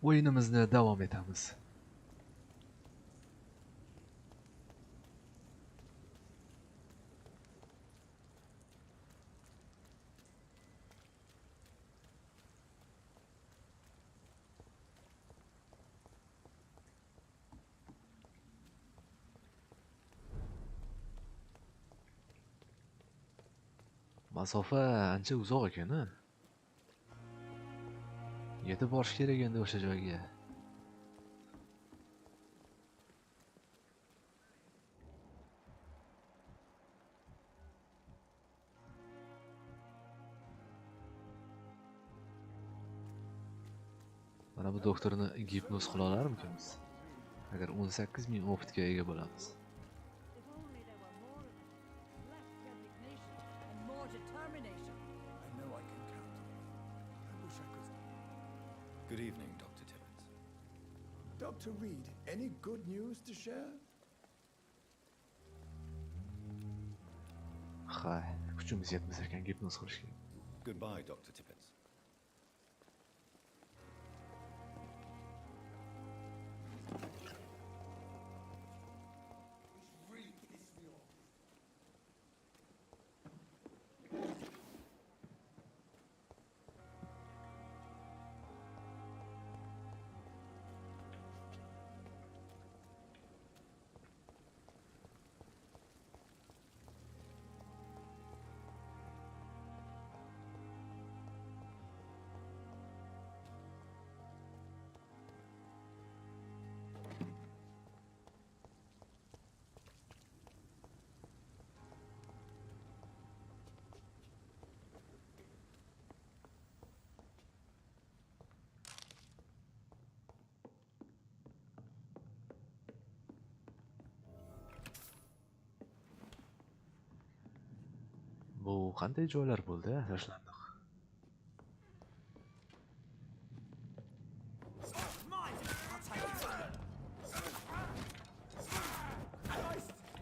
o'yinimizni davom etamiz. Masofa ancha uzoq ekan-a. Yetib borish kerak endi o'sha joyga. Mana bu doktorni gipnoz qila olarmikamiz? Agar 18,000 optga ega bo'lamiz. Good evening, Dr. Tibbins. Dr. Reed, any good news to share? Hay, kuchimiz yetmas ekan gipnoz qilishga. Goodbye, Dr. Tibbins. Bu qanday joylar bo'ldi, tashlandiq.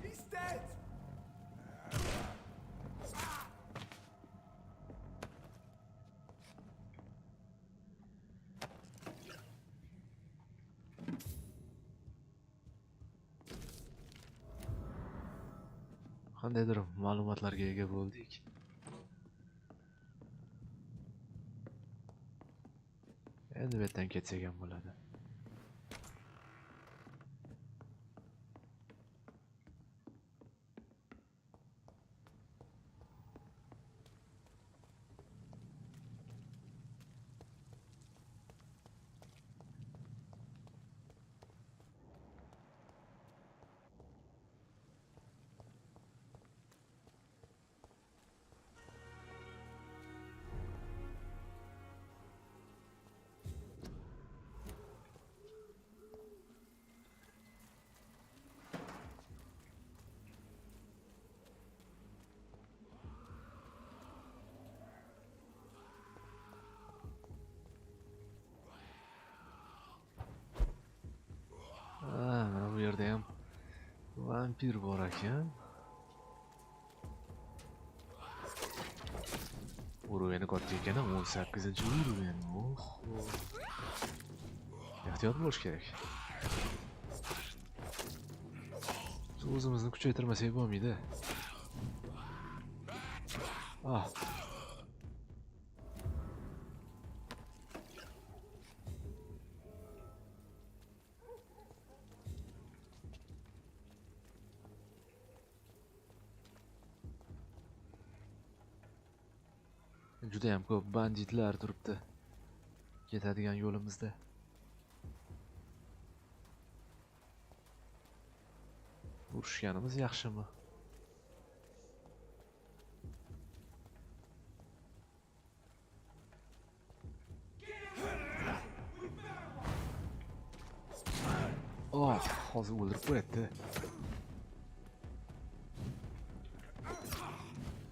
He's dead! Qandaydir ma'lumotlarga ega bo'ldik. Endi bu yerdan ketsak ham bo'ladi. Mana bu yerda ham vampir bor ekan. Uroveni katta ekan, 18-uroven. Ehtiyot bo'lish kerak. O'zimizni kuchaytirmasak bo'lmaydi. Juda ham ko'p banditlar turibdi ketadigan yo'limizda. Urushganimiz yaxshimi? Hozir o'ldirib qo'yadi.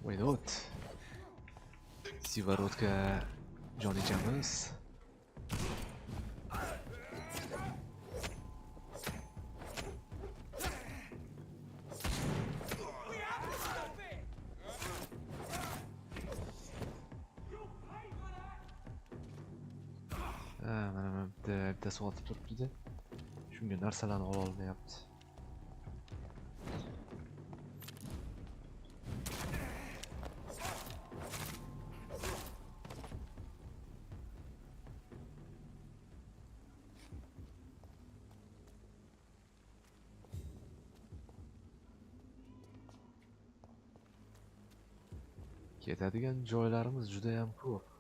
Wait out. Sivarotka jon ichamiz. Mana bittasi otib turibdi-da. Shunga narsalarni ola olmayapti. Ketadigan joylarimiz juda ham ko'p.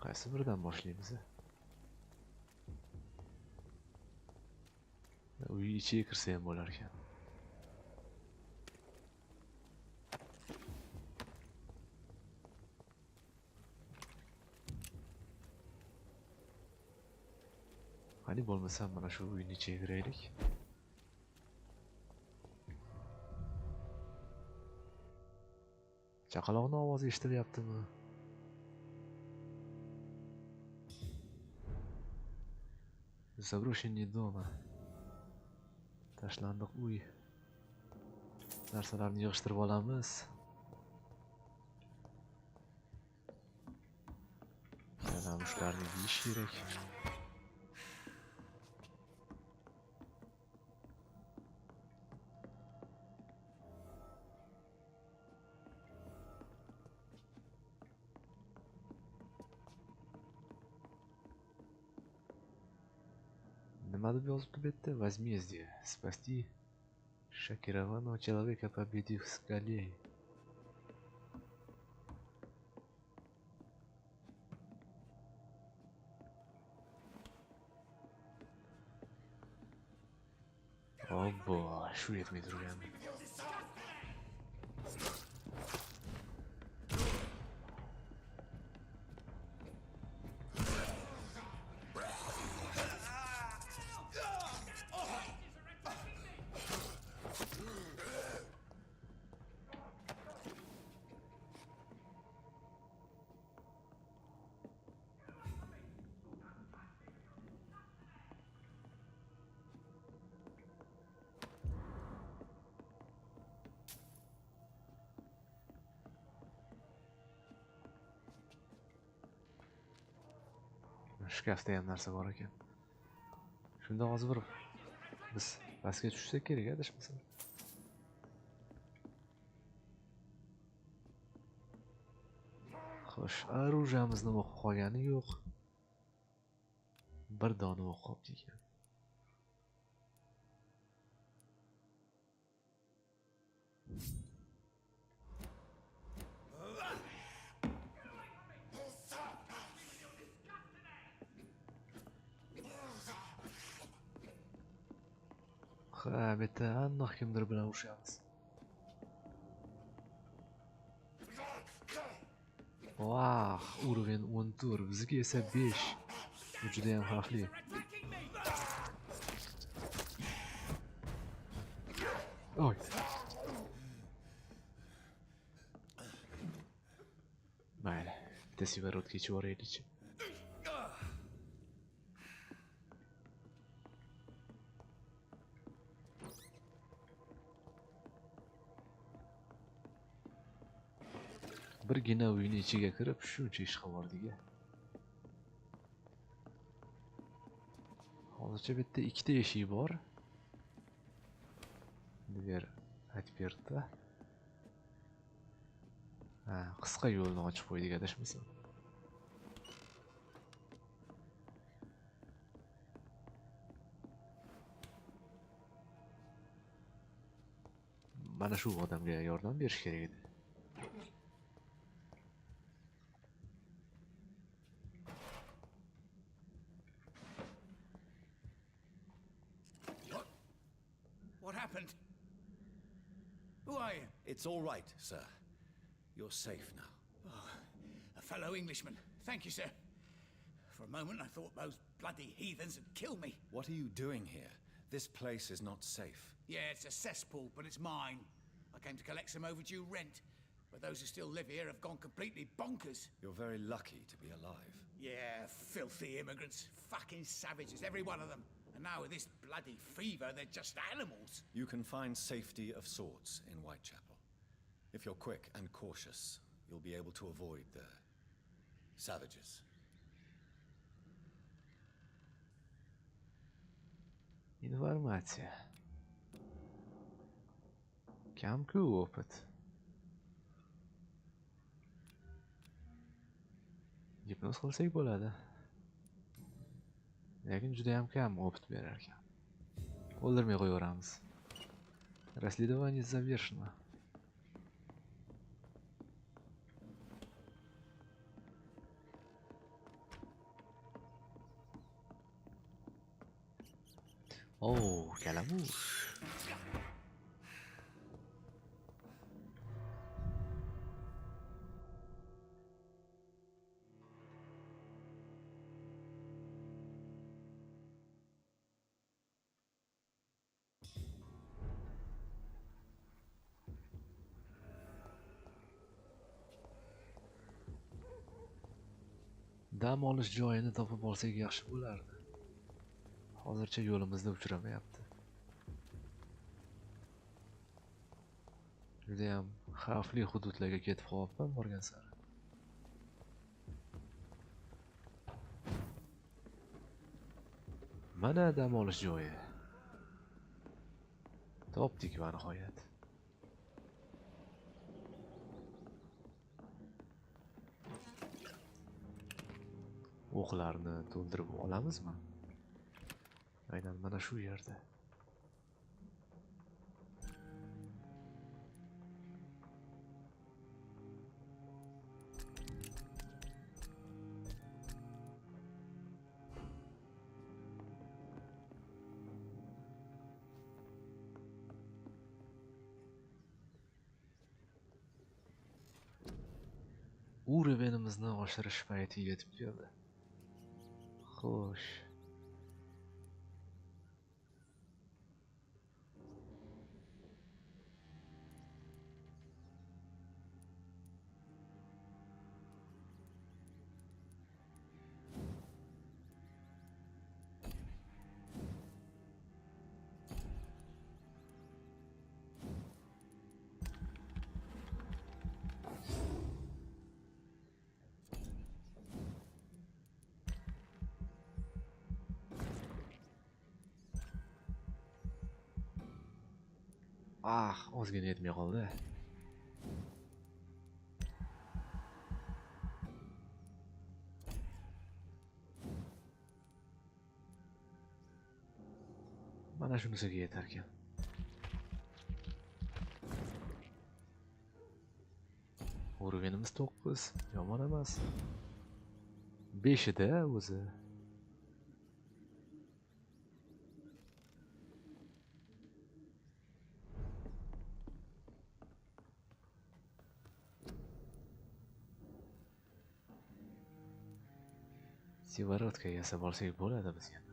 Qaysi biridan boshlaymiz? Uy ichiga kirsa ham bo'lar ekan. Qani bo'lmasa mana shu uyning ichiga kiraylik. Chaqaloqning ovozi eshitilyaptimi? Заброшенный дома. Tashlandiq uy. Narsalarni yig'ishtirib olamiz. Kalamushlarni yeyish kerak. Nima deb yozibdi bu yerda? Возмездие. Спасти шокированного человека, победив скалей. Obbo, shu yetmay turgan. Shkafda ham narsa bor ekan. Shunda hozir bir biz pastga tushsak kerak, adashmasam. Xo'sh, orужиemizni o'qib qolgani yo'q. Bir dona o'q qolibdi ekan. Ha, bitta aniq kimdir bilan urushamiz. Vah, уровень 14, bizga esa 5. Bu juda ham xavfli. Oy. Mayli, bitta sigaret kechib yuboraylik. Birgina uyning ichiga kirib shuncha ish qilib. Hozircha bitta ikkita eshik bor. Dver отперта. Ha, qisqa yo'lni ochib qo'ydik, adashmasam. Mana shu odamga yordam berish kerak edi. What happened? Who are you? It's all right, sir. You're safe now. Oh, a fellow Englishman. Thank you, sir. For a moment, I thought those bloody heathens had killed me. What are you doing here? This place is not safe. Yeah, it's a cesspool, but it's mine. I came to collect some overdue rent, but those who still live here have gone completely bonkers. You're very lucky to be alive. Yeah, filthy immigrants. Fucking savages, every one of them. And now with this bloody fever, they're just animals. You can find safety of sorts in Whitechapel. If you're quick and cautious, you'll be able to avoid the savages. Informatsiya. Kam-ku opit. Gipnoz qilsak bo'ladi. Lekin juda ham kam opit berar ekan. O'ldirmay qo'yaveramiz. Расследование завершено. Oh, kalamush. Dam olish joyini topib olsak yaxshi bo'lardi. Hozircha yo'limizda uchramayapti. Juda ham xavfli hududlarga ketib qolyapman borgan sari. Mana dam olish joyi. Topdik va nihoyat. O'qlarni to'ldirib olamizmi? Aynan mana shu yerda. Urevenimizni oshirish payti yetib keldi. Xo'sh. Ozgina yetmay qoldi. Mana shunisiga yetar ekan. Urganimiz 9, yomon emas. 5 ida o'zi. Sivarotka yasab olsak bo'ladi bizga.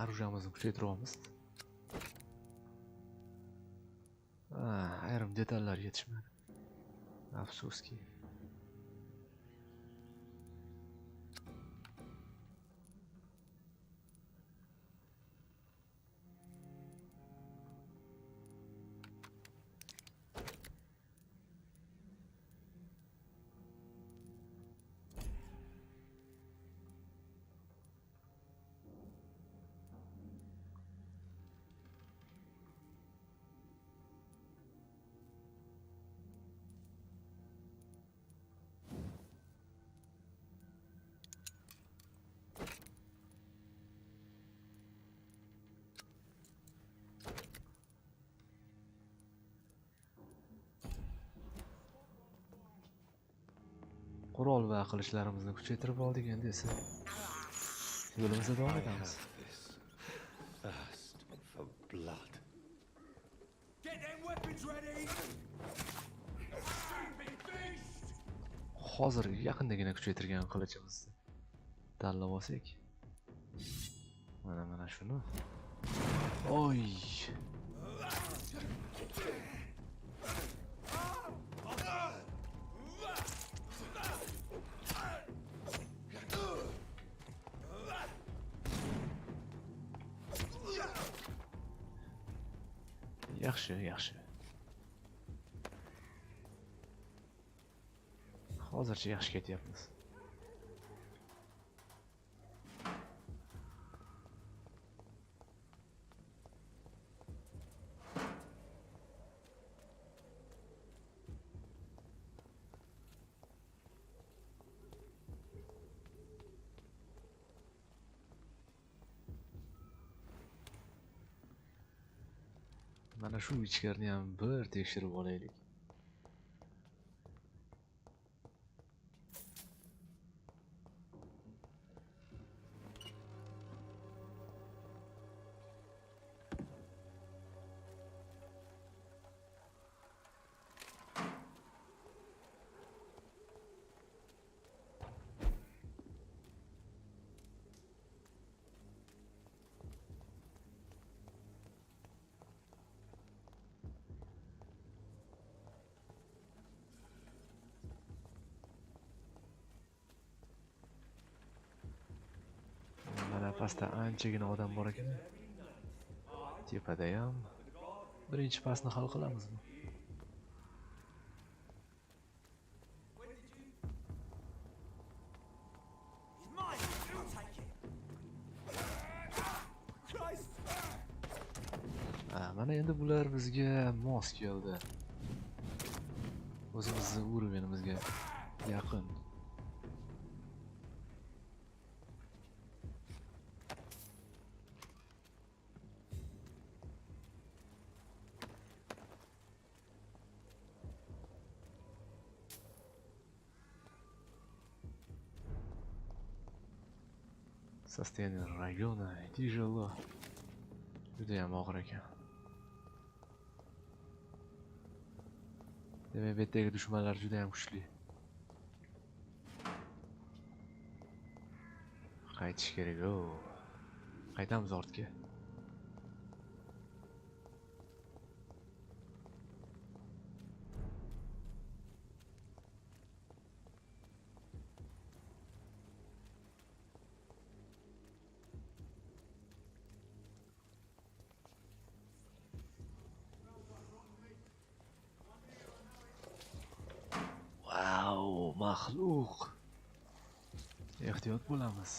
Оружиemizni kuchaytiramiz. Ayrim detallar yetishmadi. Afsuski. Qurol va qilichlarimizni kuchaytirib oldik endi esa Yo'limizda davom I etamiz. have this thirst for blood. Get them weapons ready! Stupid beast! Hozir yaqindagina kuchaytirgan qilichimizni tanlab olsak. Mana shuni. Oy. Yaxshi. Hozircha yaxshi ketyapmiz. Mana shu ichkarini ham bir tekshirib olaylik. Mana pastda anchagina odam bor ekan. Tepada ham birinchi pastni hal qilamizmi? Mana endi bular bizga mos keldi. O'zimizni urovimizga yaqin. Состояние района тяжело. Judayam og'ir ekan. Demak, bu yerdagi dushmanlar judayam kuchli. Qaytish kerak-ku. Qaytamiz ortga. Maxluq. Ehtiyot bo'lamiz.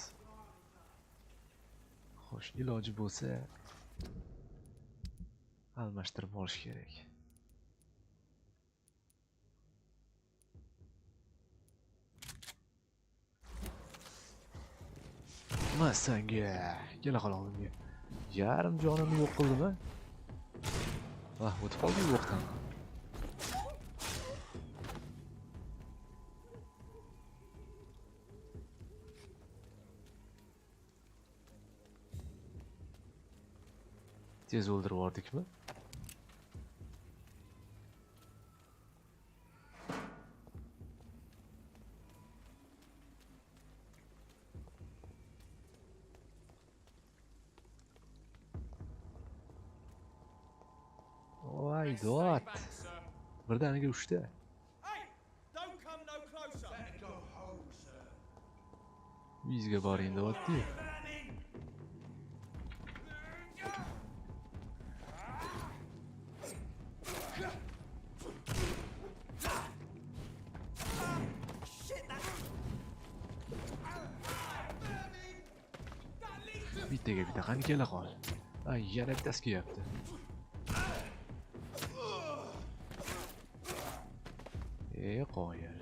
Xo'sh, iloji bo'lsa almashtirib olish kerak. Masanga kela qolamga. Yarim jonimni yo'q qildimi? Vah, o'tib qoldi yo'qdan. Tez o'ldirib yubordikmi? Voy, dot. Birdaniga 3 ta. Uyingizga boring, dotdi. Bitta qani kela qol. Ay, yana bittasi kelyapti. Qo'yil.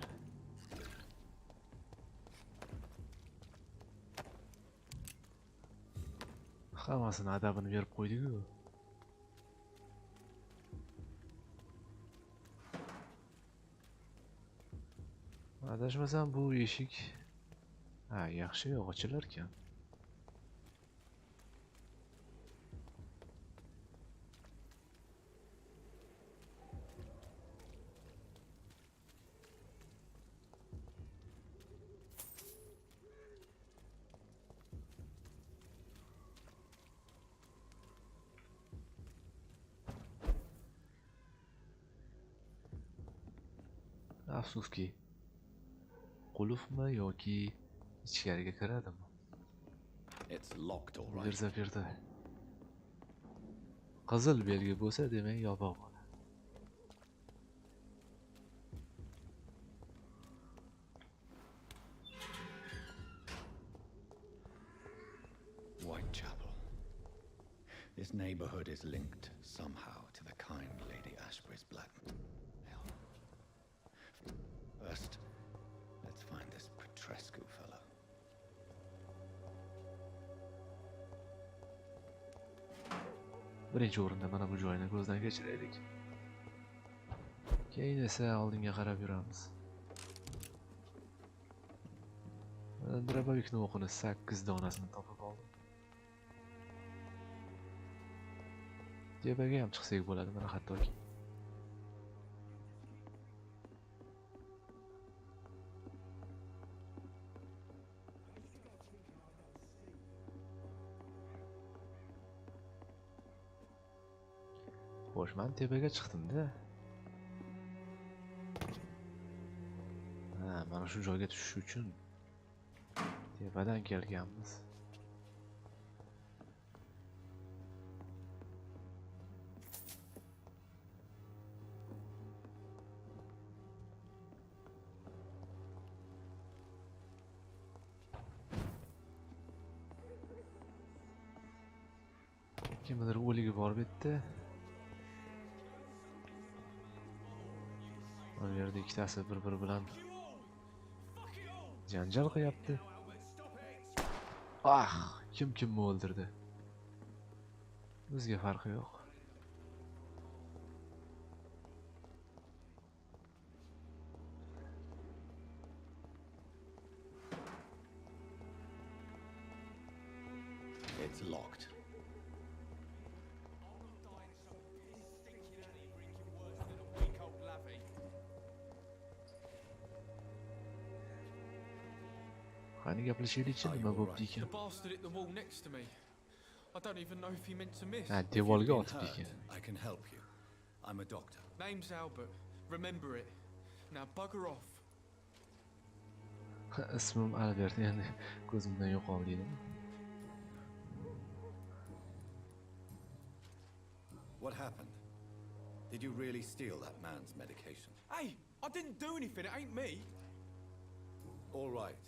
Hammasini adabini berib qo'ydik-ku. Adashmasam bu eshik yaxshi ochilar ekan. Afsuski. Qulfmi yoki ichkariga kiradimi? It's locked, all right. Bersa berdi. Qizil belgi bo'lsa, demak yopiq bo'ladi. Whitechapel. This neighborhood is linked somehow to the kind Lady Ashbury's black. Hell. First, let's find this Petrescu fellow. Birinchi o'rinda mana bu joyni ko'zdan kechiraylik. Keyin esa oldinga qarab yuramiz. Drabovik o'qini 8 donasini topib oldim. Tepaga ham chiqsak bo'ladi mana hattoki. Xo'sh, men tepaga chiqdim-da. Ha, mana shu joyga tushish uchun tepadan kelganmiz. Kimdir o'ligi bor bu yerda. Bu yerda ikkitasi bir-biri bilan janjal qilyapti. Kimni o'ldirdi? Bizga farqi yo'q. It's locked. Qani gaplashaylik-chi, nima bo'pti ekan? The bastard hit the wall next to me. I don't even know if he meant to miss. Ha, If you've devorga been otib hurt, ekan. I can help you. I'm a doctor. Name's Albert. Remember it. Now bugger off. Ismim Albert, endi ko'zimdan yo'qoldi. What happened? Did you really steal that man's medication? Hey, I didn't do anything. It ain't me. All right.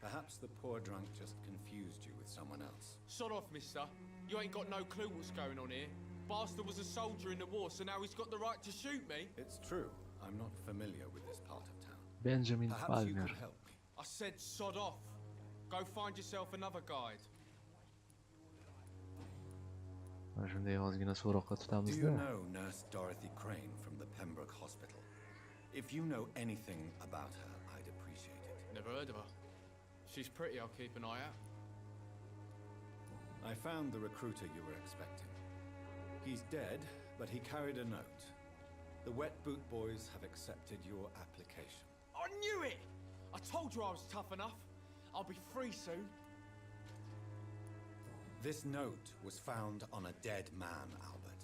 Perhaps the poor drunk just confused you with someone else. Sod off, mister. You ain't got no clue what's going on here. Bastard was a soldier in the war, so now he's got the right to shoot me. It's true. I'm not familiar with this part of town. Benjamin Perhaps you Palmer. could help me. I said sod off. Go find yourself another guide. Mana shunday ozgina so'roqqa Do tutamizda. you know Nurse Dorothy Crane from the Pembroke Hospital? If you know anything about her, I'd appreciate it. Never heard of her. She's pretty, I'll keep an eye out. I found the recruiter you were expecting. He's dead, but he carried a note. The Wet Boot Boys have accepted your application. I knew it! I told you I was tough enough. I'll be free soon. This note was found on a dead man, Albert.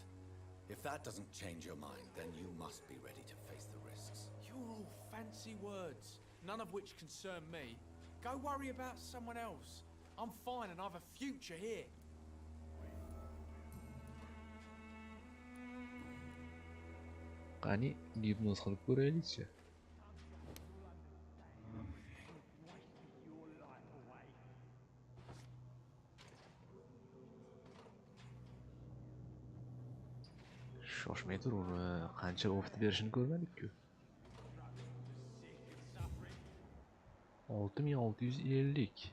If that doesn't change your mind, then you must be ready to face the risks. You're all fancy words, none of which concern me. Go worry about someone else. I'm fine and I have a future here. Qani, gipnoz qilib ko'raylik-chi. Shoshmay tur, uni qancha oft berishini ko'rmadik-ku. 6650.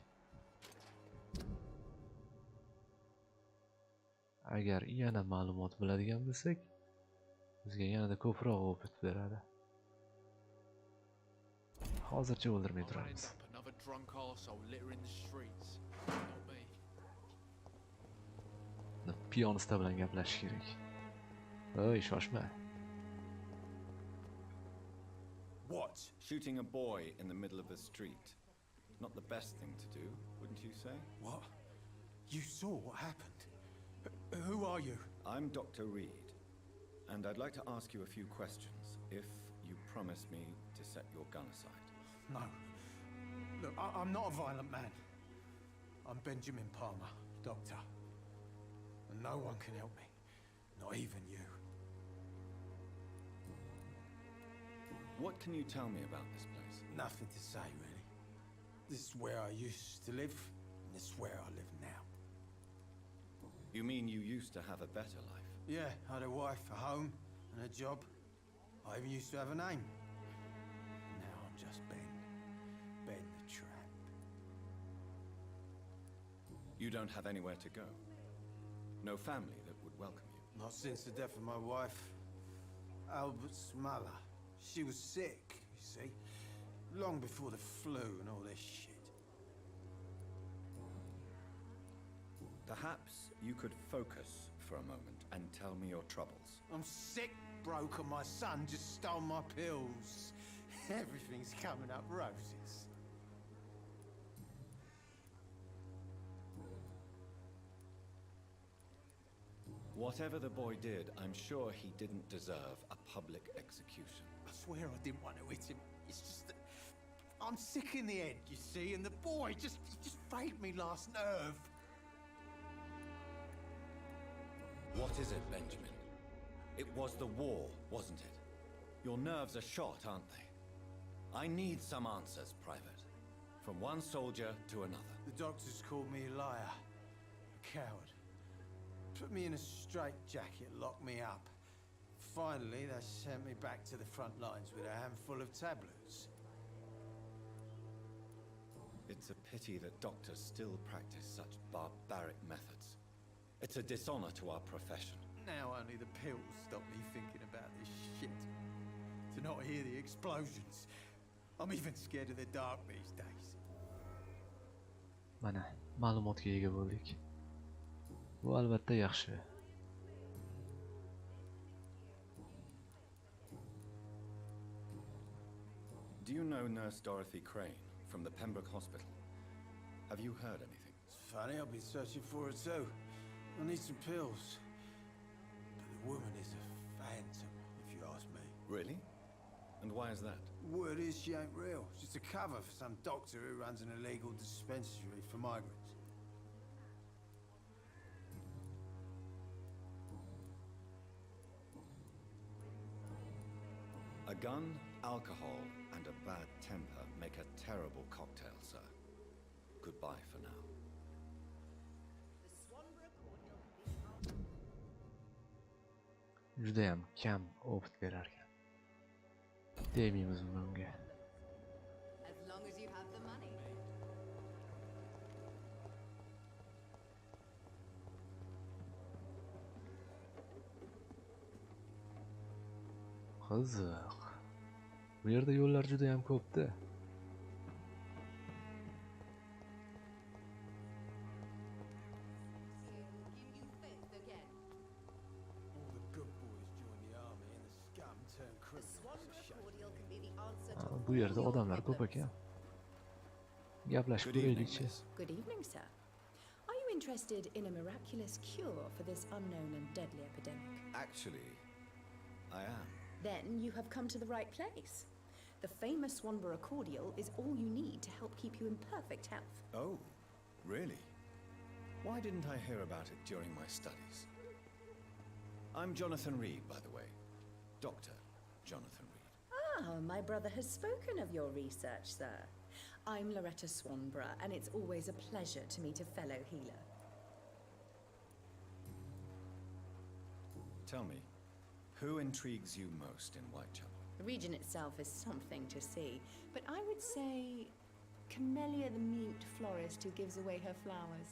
Agar yana ma'lumot biladigan bo'lsak, bizga yanada ko'proq opit beradi. Hozircha o'ldirmay turamiz. Another drunk arsehole littering the streets. Not me. Piyonista bilan gaplashish kerak. Oy, shoshma. What? Shooting a boy in the middle of the street. Not the best thing to do, wouldn't you say? What? You saw what happened? Who are you? I'm Dr. Reed, and I'd like to ask you a few questions, if you promise me set your gun aside. No. Look, I'm not a violent man. I'm Benjamin Palmer, doctor. And no one can help me. Not even you. What can you tell me about this place? Nothing to say, really. This is where I used to live, and this is where I live now. You mean you used to have a better life? Yeah, I had a wife, a home, and a job. I even used to have a name. Now I'm just Ben. Ben the Tramp. You don't have anywhere to go? No family that would welcome you? Not since the death of my wife, Albert's mother. She was sick, you see. Long before the flu and all this shit. Perhaps you could focus for a moment and tell me your troubles. I'm sick, broke, and my son just stole my pills. Everything's coming up roses. Whatever the boy did, I'm sure he didn't deserve a public execution. I swear I didn't want to hit him. It's just that I'm sick in the head, you see, and the boy he just frayed me last nerve. What is it, Benjamin? It was the war, wasn't it? Your nerves are shot, aren't they? I need some answers, Private. From one soldier to another. The doctors called me a liar, a coward. Put me in a straitjacket, locked me up. Finally, they sent me back to the front lines with a handful of tablets. It's a pity that doctors still practice such barbaric methods. It's a dishonor to our profession. Now only the pills stop me thinking about this shit. To not hear the explosions. I'm even scared of the dark these days. Mana, ma'lumotga ega bo'ldik. Bu albatta yaxshi. Do you know Nurse Dorothy Crane from the Pembroke Hospital? Have you heard anything? It's funny, I've been searching for her too. I need some pills. But the woman is a phantom, if you ask me. Really? And why is that? Word is she ain't real. She's a cover for some doctor who runs an illegal dispensary for migrants. A gun, alcohol, and a bad temper make a terrible cocktail, sir. Goodbye for now. Judayam kam opit berar ekan. Deymiz bunga. As long as you have the money. Qiziq. Bu yerda yo'llar juda ham ko'p-da. All the good boys join the army and the scum turn The criminals. Swan It's a shame. cordial can be the answer to Bu yerda all your odamlar ko'p problems. ekan. Gaplashib Good evening, ko'raylikchi. miss. Good evening, sir. Are you interested in a miraculous cure for this unknown and deadly epidemic? Actually, I am. Then you have come to the right place. The famous Swanborough cordial is all you need to help keep you in perfect health. Oh, really? Why didn't I hear about it during my studies? I'm Jonathan Reed, by the way. Dr. Jonathan Reed. Ah, my brother has spoken of your research, sir. I'm Loretta Swanborough, and it's always a pleasure to meet a fellow healer. Tell me, who intrigues you most in Whitechapel? The region itself is something to see, but I would say Camellia the mute florist who gives away her flowers.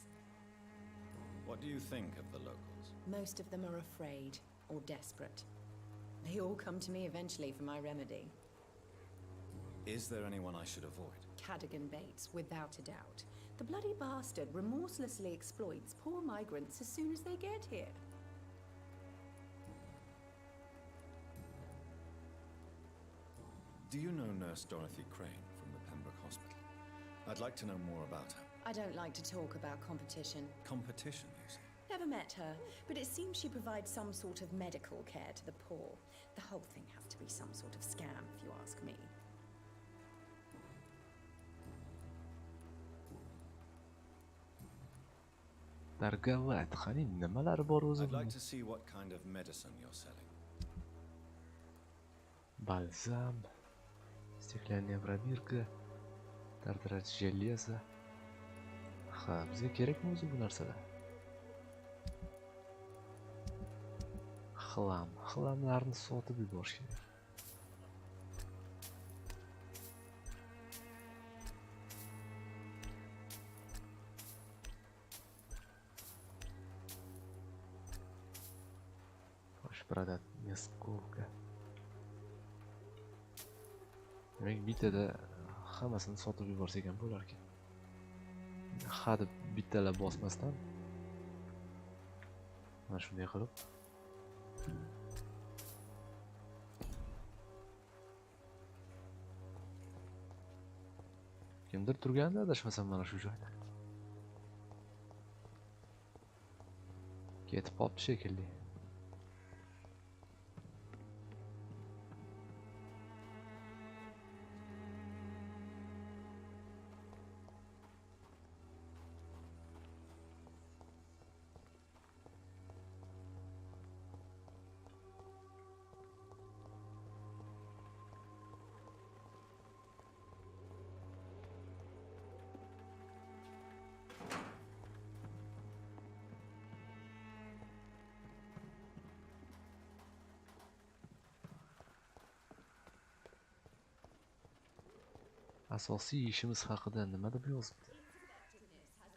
What do you think of the locals? Most of them are afraid or desperate. They all come to me eventually for my remedy. Is there anyone I should avoid? Cadogan Bates, without a doubt. The bloody bastard remorselessly exploits poor migrants as soon as they get here. Do you know Nurse Dorothy Crane from the Pembroke Hospital? I'd like to know more about her. I don't like to talk about competition. Competition, you say? Never met her, but it seems she provides some sort of medical care to the poor. The whole thing has to be some sort of scam, if you ask me. Dargavat, qani nimalar bor o'zi I'd like buni? to see what kind of medicine you're selling. Balzam, стеклянная пробирка, tartarach железо. Ha, bizga kerakmi o'zi bu narsalar? Xlamlarni sotib yuborish kerak. Продать несколько. Demak bittada hammasini sotib yuborsak ham bo'lar ekan. Ha deb bittalab bosmasdan mana shunday qilib kimdir turganda adashmasam mana shu joyda ketib qolibdi shekilli. Asosiy ishimiz haqida nima deb yozibdi?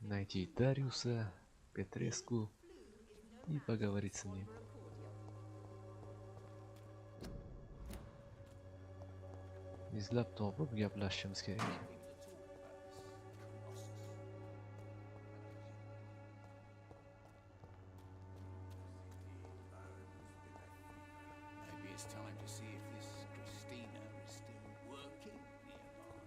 Найти Дариуса, Петреску и поговорить с ним. Izlab topib gaplashishimiz kerak. Maybe it's time to see if this Christina is still working nearby.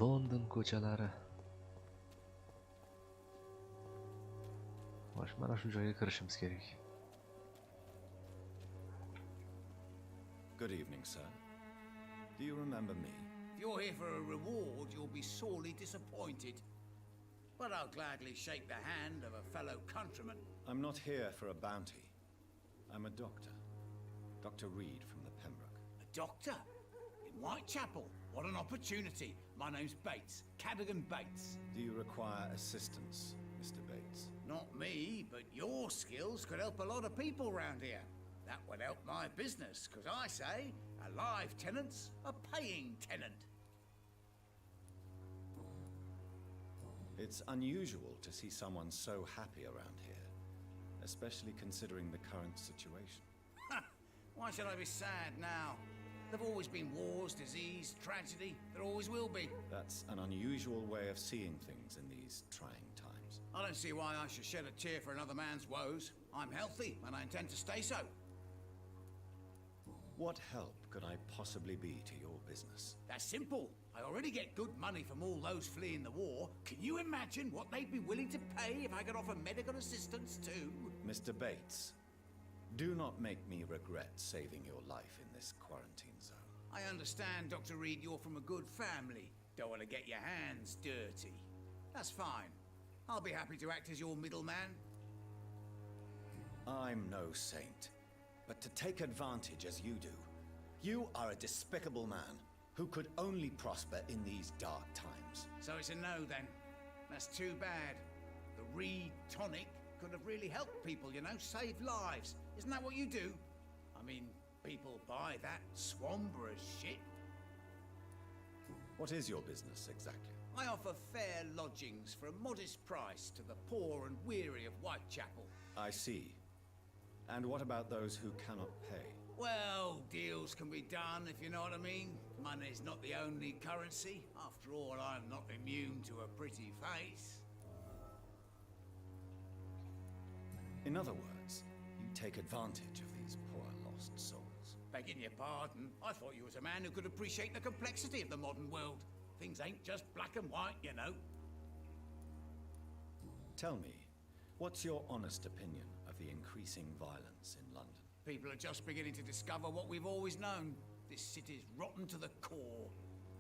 London ko'chalari. Xo'sh, mana shu joyga kirishimiz kerak. Good evening, sir. Do you remember me? If you're here for a reward, you'll be sorely disappointed. But I'll gladly shake the hand of a fellow countryman. I'm not here for a bounty. I'm a doctor. Dr. Reed from the Pembroke. A doctor? In Whitechapel? What an opportunity. My name's Bates, Cadogan Bates. Do you require assistance, Mr. Bates? Not me, but your skills could help a lot of people round here. That would help my business, because I say a live tenant's a paying tenant. It's unusual to see someone so happy around here, especially considering the current situation. Why should I be sad now? There've always been wars, disease, tragedy. There always will be. That's an unusual way of seeing things in these trying times. I don't see why I should shed a tear for another man's woes. I'm healthy, and I intend to stay so. What help could I possibly be to your business? That's simple. I already get good money from all those fleeing the war. Can you imagine what they'd be willing to pay if I could offer medical assistance too? Mr. Bates, do not make me regret saving your life in this quarantine zone. I understand, Dr. Reed, you're from a good family. Don't want to get your hands dirty. That's fine. I'll be happy to act as your middleman. I'm no saint, but to take advantage as you do, you are a despicable man who could only prosper in these dark times. So it's a no then. That's too bad. The Reed tonic could have really helped people, you know, saved lives. Isn't that what you do? I mean, people buy that Swamborous shit. What is your business exactly? I offer fair lodgings for a modest price to the poor and weary of Whitechapel. I see. And what about those who cannot pay? Well, deals can be done, if you know what I mean. Money's not the only currency. After all, I'm not immune to a pretty face. In other words, you take advantage of these poor lost souls. Begging your pardon, I thought you was a man who could appreciate the complexity of the modern world. Things ain't just black and white, you know. Tell me, What's your honest opinion of the increasing violence in London? People are just beginning to discover what we've always known. This city's rotten to the core.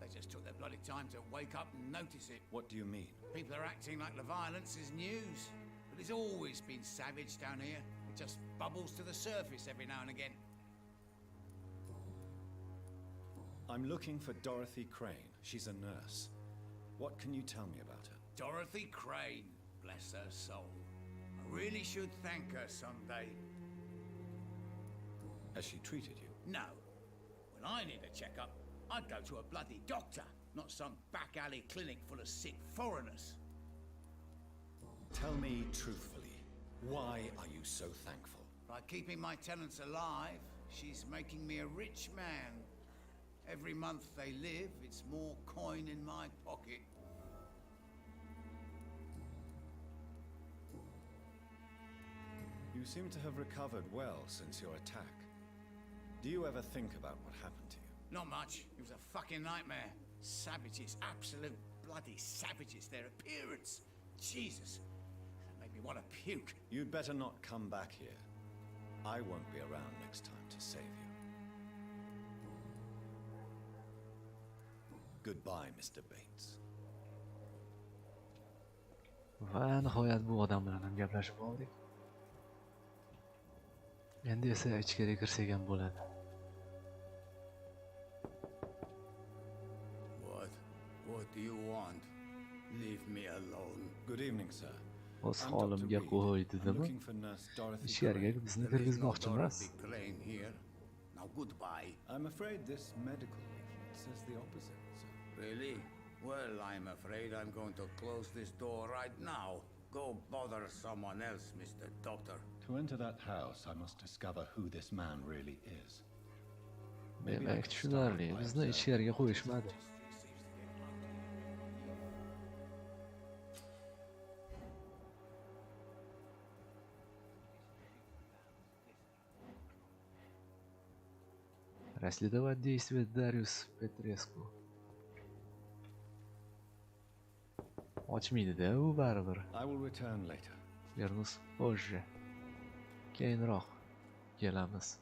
They just took their bloody time to wake up and notice it. What do you mean? People are acting like the violence is news. But it's always been savage down here. It just bubbles to the surface every now and again. I'm looking for Dorothy Crane. She's a nurse. What can you tell me about her? Dorothy Crane, bless her soul. I really should thank her someday. Has she treated you? No. When I need a checkup, I'd go to a bloody doctor, not some back alley clinic full of sick foreigners. Tell me truthfully, why are you so thankful? By keeping my tenants alive, she's making me a rich man. Every month they live, it's more coin in my pocket. You seem to have recovered well since your attack. Do you ever think about what happened to you? Not much. It was a fucking nightmare. Savages, absolute bloody savages. Their appearance. Jesus. That made me want to puke. You'd better not come back here. I won't be around next time to save you. Goodbye, Mr. Bates. Va nihoyat bu odam bilan ham gaplashib oldik. Endi esa ichkariga kirsak ham bo'ladi. What do you want? Leave me alone. Good evening, sir. O'z I'm holimga Dr. Reed. qo'y I'm dedimi? looking for Nurse Dorothy Ichkariga Crane. bizni kirgizmoqchi emas. Crane here. Now goodbye. I'm afraid this medical leaflet says the opposite, sir. Really? Well, I'm afraid I'm going to close this door right now. Go bother someone else, Mr. Doctor. To enter that house, I must discover who this man really is. Demak, tushunarli. Bizni ichkariga qo'yishmadi. Расследовать действия Дариус Петреску. Ochmaydi-da u baribir. I will return later. Yernus позже. Keyinroq kelamiz.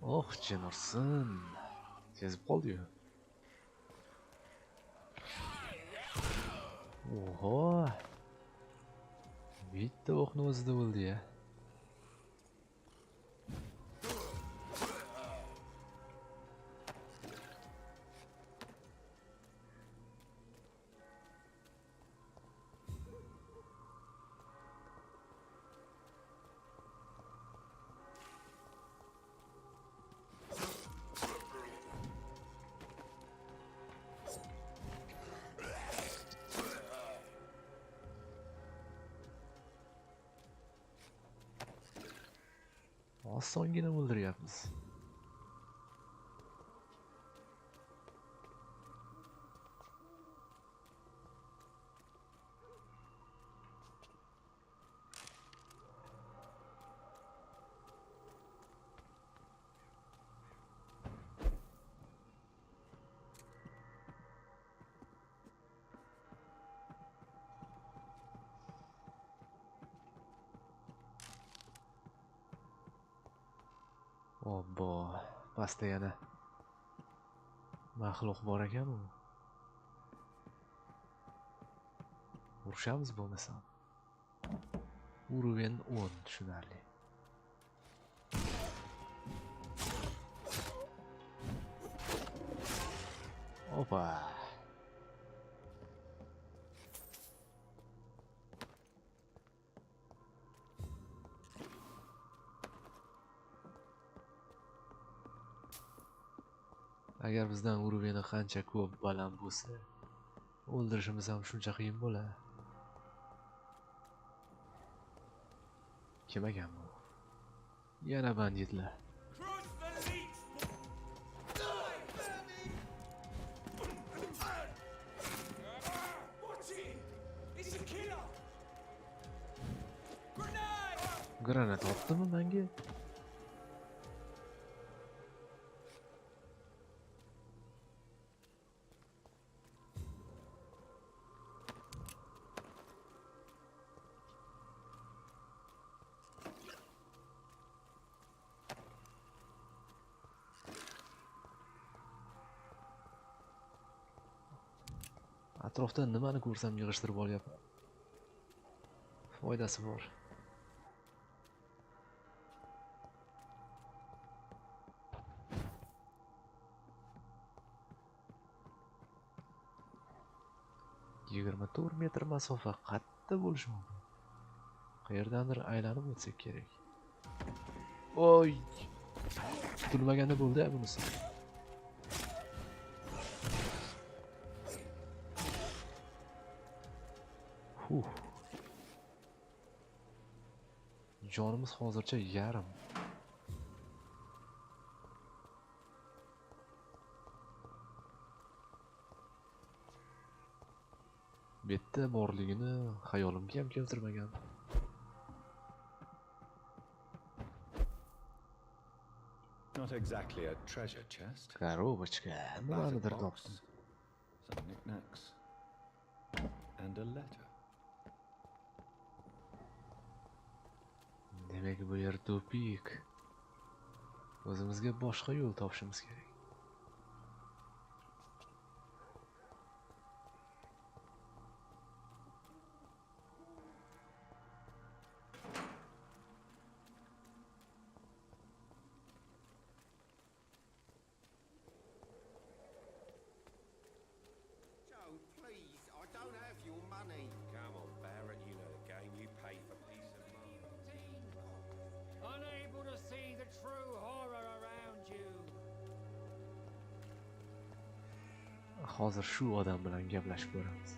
Oh, jin ursin. Sezib qoldi-yu. Oho. Bitta o'qni o'zida o'ldi-ya. Osongina o'ldiryapmiz. Obbo, pastda yana maxluq bor ekan u. Urishamiz bo'lmasam. Uruven 10 tushunarli. Opa. Agar bizdan uruveni qancha ko'p baland bo'lsa, o'ldirishimiz ham shuncha qiyin bo'ladi. Kim ekan bu? Yana banditlar. Granat otdimi menga? Atrofda nimani ko'rsam yig'ishtirib olyapman. Foydasi bor. Yigirma 4 metr masofa qayerda bo'lishi mumkin? Qayerdandir aylanib o'tsak kerak. Oy! Kutilmaganda bo'ldi bunisi. Jonimiz hozircha yarim. Bitta borligini xayolimga ham keltirmagan. Not exactly a treasure chest. Коробочка. Nimanidir topdim. Some knickknacks. And a letter. Demak bu yer tupik. O'zimizga boshqa yo'l topishimiz kerak. Joe, please, I don't have your money. Come on, Baron, you know the game. You pay for peace of mind. Unable to see the true horror around you. Hozir shu odam bilan gaplashib ko'ramiz.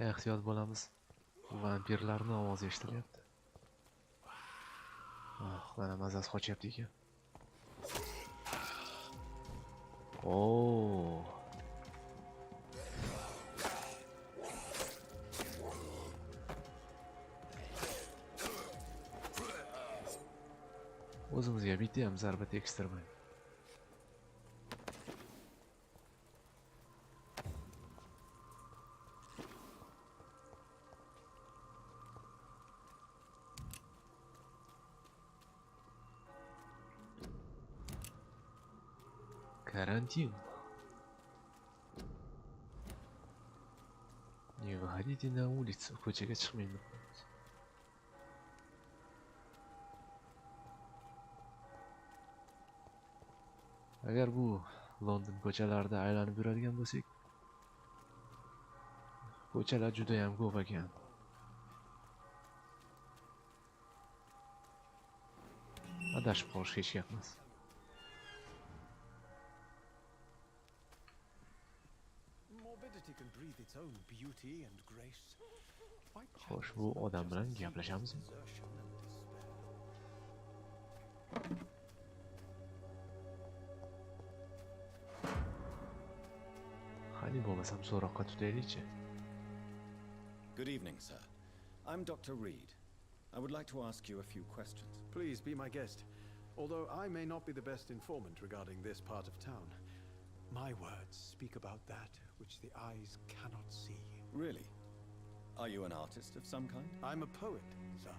Ehtiyot bo'lamiz. Vampirlarning ovozi eshitilyapti. Mana mazasi qochyapti ekan. Oo. O'zimizga bitta ham zarba tekstirmang. Карантин. Не выходите на улицу, ko'chaga chiqmang. Agar bu London ko'chalarida aylanib yuradigan bo'lsak, ko'chalar juda ham ko'p ekan. Adashib qolish hech gap emas. Morbidity can breathe its own beauty and grace. Xo'sh, bu odam bilan gaplashamizmi? Qani bo'lmasam so'roqqa tutaylik-chi. Good evening, sir. I'm Dr. Reed. I would like to ask you a few questions. Please be my guest. Although I may not be the best informant regarding this part of town, my words speak about that which the eyes cannot see. Really? Are you an artist of some kind? I'm a poet, sir.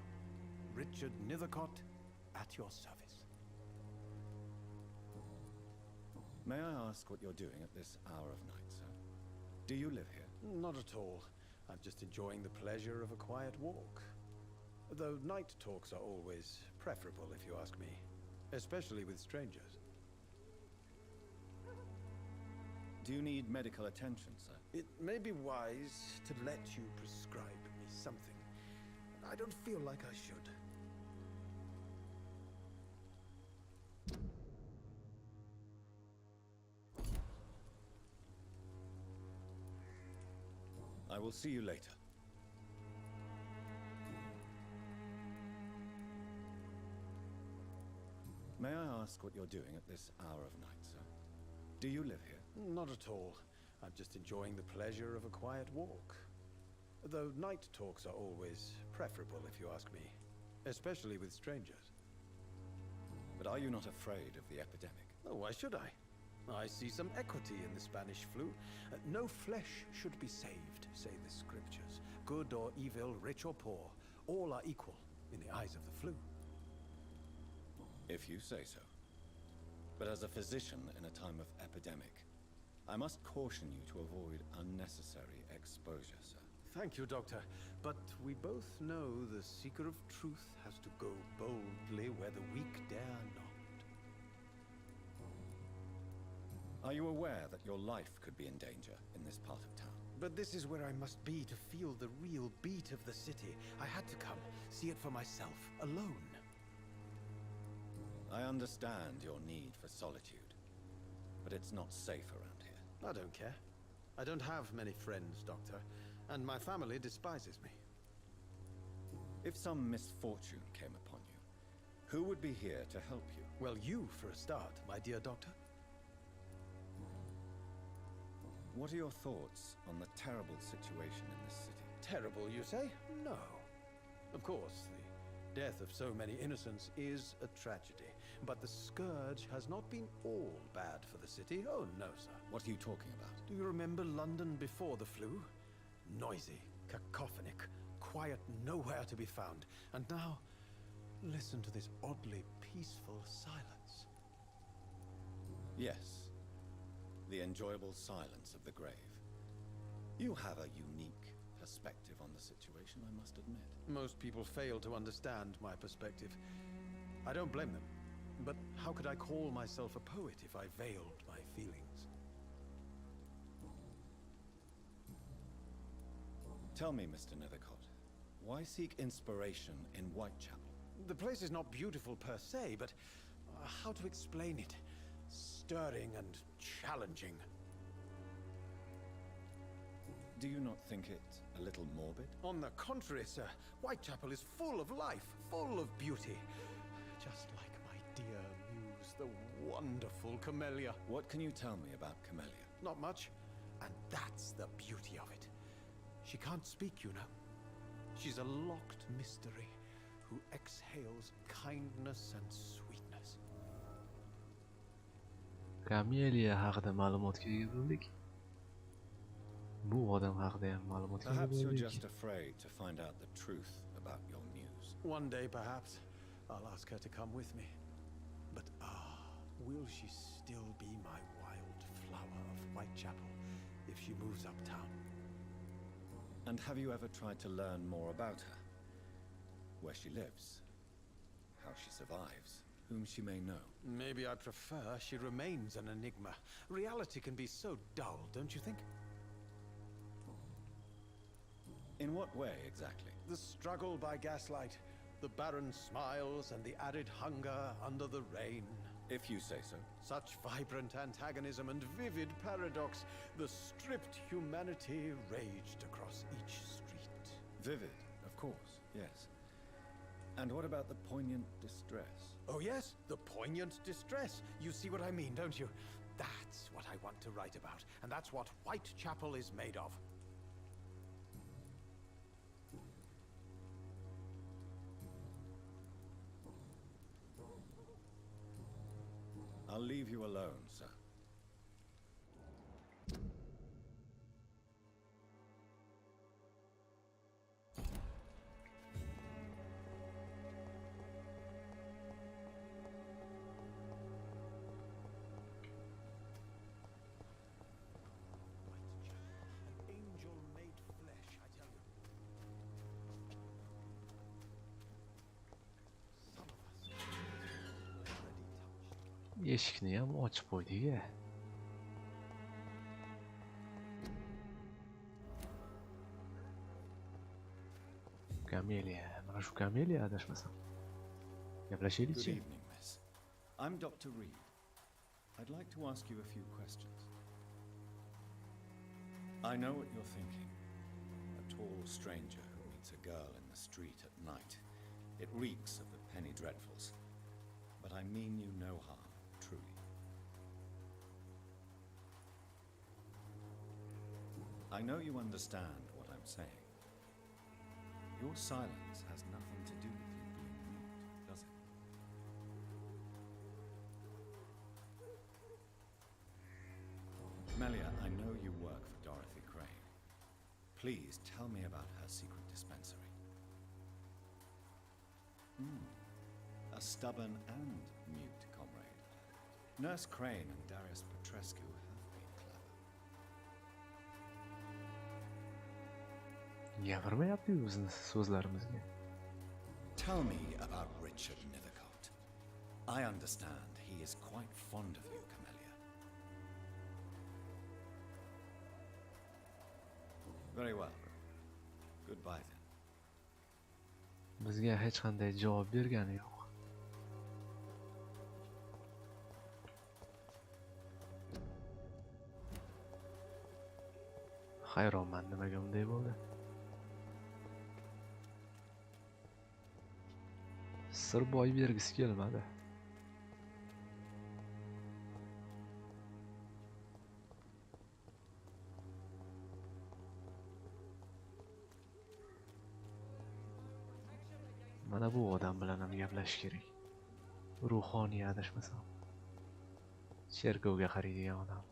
Richard Nethercott, at your service. May I ask what you're doing at this hour of night, sir? Do you live here? Not at all. I'm just enjoying the pleasure of a quiet walk. Though night talks are always preferable, if you ask me. Especially with strangers. Do you need medical attention, sir? It may be wise to let you prescribe me something. I don't feel like I should. I will see you later. May I ask what you're doing at this hour of night, sir? Do you live here? Not at all. I'm just enjoying the pleasure of a quiet walk. Though night talks are always preferable, if you ask me. Especially with strangers. But are you not afraid of the epidemic? Oh, why should I? I see some equity in the Spanish flu. No flesh should be saved, say the scriptures. Good or evil, rich or poor, all are equal in the eyes of the flu. If you say so. But as a physician in a time of epidemic, I must caution you to avoid unnecessary exposure, sir. Thank you, Doctor. But we both know the seeker of truth has to go boldly where the weak dare not. Are you aware that your life could be in danger in this part of town? But this is where I must be to feel the real beat of the city. I had to come, see it for myself, alone. I understand your need for solitude, but it's not safe around here. I don't care. I don't have many friends, Doctor, and my family despises me. If some misfortune came upon you, who would be here to help you? Well, you for a start, my dear Doctor. What are your thoughts on the terrible situation in this city? Terrible, you say? No. Of course, the death of so many innocents is a tragedy. But the scourge has not been all bad for the city. Oh, no, sir. What are you talking about? Do you remember London before the flu? Noisy, cacophonic, quiet nowhere to be found. And now, listen to this oddly peaceful silence. Yes. The enjoyable silence of the grave. You have a unique perspective on the situation, I must admit. Most people fail to understand my perspective. I don't blame them. But how could I call myself a poet if I veiled my feelings? Tell me, Mr. Nethercott, why seek inspiration in Whitechapel? The place is not beautiful per se, but how to explain it? Stirring and challenging. Do you not think it a little morbid? On the contrary, sir. Whitechapel is full of life, full of beauty. Just like my dear muse, the wonderful Camellia. What can you tell me about Camellia? Not much, and that's the beauty of it. She can't speak, you know. She's a locked mystery who exhales kindness and sweetness. Camellia haqida ma'lumotga ega bo'ldik. Bu odam haqida ham ma'lumotga ega Perhaps you're bo'ldik. just afraid to find out the truth about your muse. One day, perhaps, I'll ask her to come with me. But will she still be my wild flower of Whitechapel if she moves uptown? And have you ever tried to learn more about her? Where she lives? How she survives? Whom she may know? Maybe I prefer she remains an enigma. Reality can be so dull, don't you think? In what way, exactly? The struggle by gaslight, the barren smiles and the arid hunger under the rain. If you say so. Such vibrant antagonism and vivid paradox. The stripped humanity raged across each street. Vivid, of course, yes. And what about the poignant distress? Oh yes, the poignant distress. You see what I mean, don't you? That's what I want to write about, and that's what Whitechapel is made of. I'll leave you alone, sir. An angel made flesh, I tell you. Some of us already touched. Eshikni ham ochib qo'ydik-a. Camellia Qanaqa shu Camelia adashmasam. Good Gaplashaylikchi. evening, miss. I'm Dr. Reed. I'd like to ask you a few questions. I know what you're thinking. A tall stranger who meets a girl in the street at night. It reeks of the penny dreadfuls. But I mean you no harm, truly. I know you understand what I'm saying. Your silence has nothing to do with you being mute, does it? Melia, I know you work for Dorothy Crane. Please tell me about her secret dispensary. A stubborn and mute comrade. Nurse Crane and Darius Petrescu have been clever. Gapirmayapti-yu bizni so'zlarimizga. Tell me about Richard Nethercott. I understand he is quite fond of you, Camellia. Very well. Goodbye then. Bizga hech qanday javob bergani yo'q. Hayronman nimaga bunday bo'ldi. Sir boy bergisi kelmadi. Mana bu odam bilan ham gaplashish kerak. Ruhoniy adashmasam. Cherkovga qaraydigan odam.